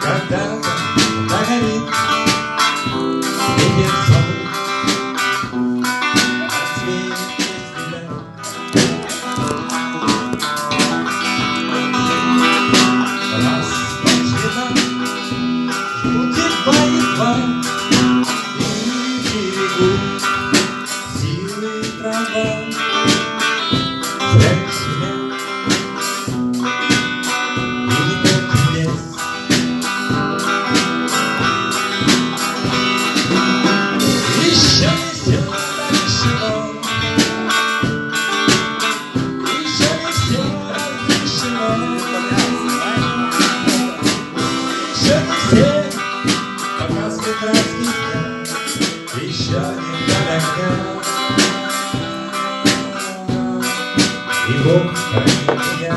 когда-то догорит ветер зол, отсвечет себя. Раз ночь ждут едва-едва, и берегут силы трава. Зря шумят и летят в лес. Еще не все решено, еще не все решено, еще не все показки краски, еще не далеко. И Бог храни меня.